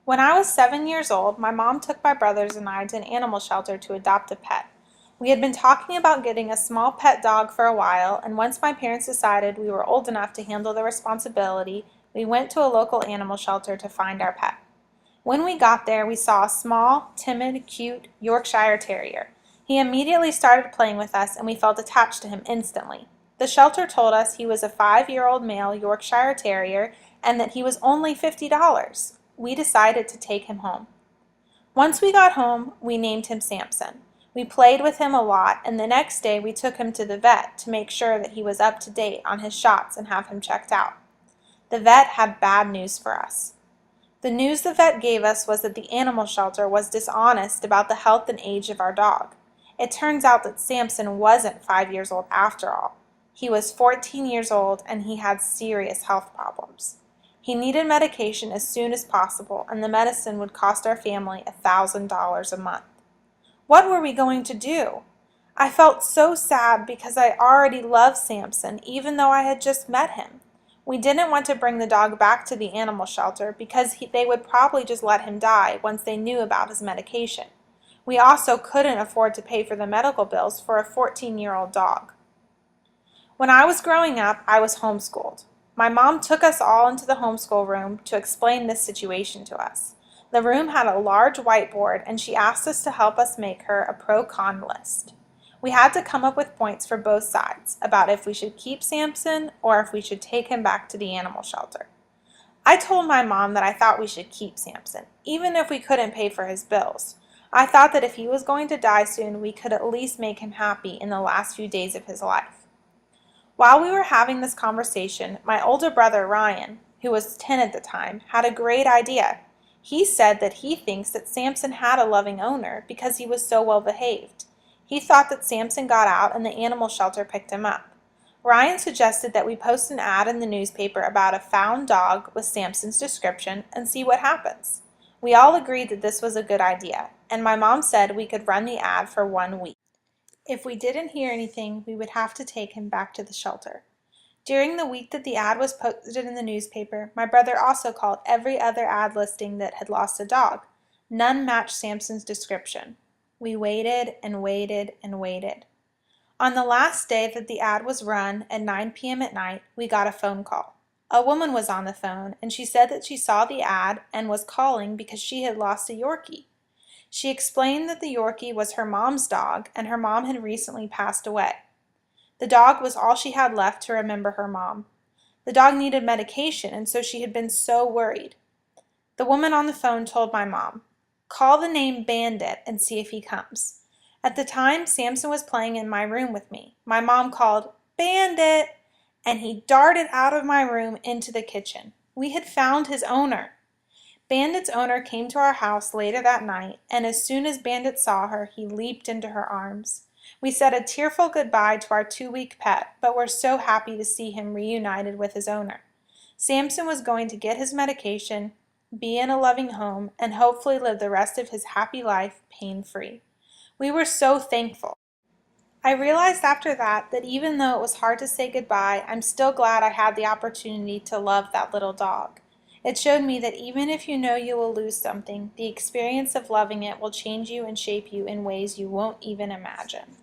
When I was 7 years old, my mom took my brothers and I to an animal shelter to adopt a pet. We had been talking about getting a small pet dog for a while, and once my parents decided we were old enough to handle the responsibility, we went to a local animal shelter to find our pet. When we got there, we saw a small, timid, cute Yorkshire Terrier. He immediately started playing with us, and we felt attached to him instantly. The shelter told us he was a 5-year-old male Yorkshire Terrier and that he was only $50. We decided to take him home. Once we got home, we named him Samson. We played with him a lot, and the next day we took him to the vet to make sure that he was up to date on his shots and have him checked out. The vet had bad news for us. The news the vet gave us was that the animal shelter was dishonest about the health and age of our dog. It turns out that Samson wasn't 5 years old after all. He was 14 years old and he had serious health problems. He needed medication as soon as possible, and the medicine would cost our family $1,000 a month. What were we going to do? I felt so sad because I already loved Samson, even though I had just met him. We didn't want to bring the dog back to the animal shelter because they would probably just let him die once they knew about his medication. We also couldn't afford to pay for the medical bills for a 14-year-old dog. When I was growing up, I was homeschooled. My mom took us all into the homeschool room to explain this situation to us. The room had a large whiteboard, and she asked us to help us make her a pro-con list. We had to come up with points for both sides about if we should keep Samson or if we should take him back to the animal shelter. I told my mom that I thought we should keep Samson, even if we couldn't pay for his bills. I thought that if he was going to die soon, we could at least make him happy in the last few days of his life. While we were having this conversation, my older brother Ryan, who was 10 at the time, had a great idea. He said that he thinks that Samson had a loving owner because he was so well behaved. He thought that Samson got out and the animal shelter picked him up. Ryan suggested that we post an ad in the newspaper about a found dog with Samson's description and see what happens. We all agreed that this was a good idea, and my mom said we could run the ad for 1 week. If we didn't hear anything, we would have to take him back to the shelter. During the week that the ad was posted in the newspaper, my brother also called every other ad listing that had lost a dog. None matched Samson's description. We waited and waited and waited. On the last day that the ad was run at 9 p.m. at night, we got a phone call. A woman was on the phone, and she said that she saw the ad and was calling because she had lost a Yorkie. She explained that the Yorkie was her mom's dog, and her mom had recently passed away. The dog was all she had left to remember her mom. The dog needed medication, and so she had been so worried. The woman on the phone told my mom, "Call the name Bandit and see if he comes." At the time, Samson was playing in my room with me. My mom called, "Bandit!" and he darted out of my room into the kitchen. We had found his owner. Bandit's owner came to our house later that night, and as soon as Bandit saw her, he leaped into her arms. We said a tearful goodbye to our 2-week pet, but were so happy to see him reunited with his owner. Samson was going to get his medication, be in a loving home, and hopefully live the rest of his happy life pain-free. We were so thankful. I realized after that even though it was hard to say goodbye, I'm still glad I had the opportunity to love that little dog. It showed me that even if you know you will lose something, the experience of loving it will change you and shape you in ways you won't even imagine.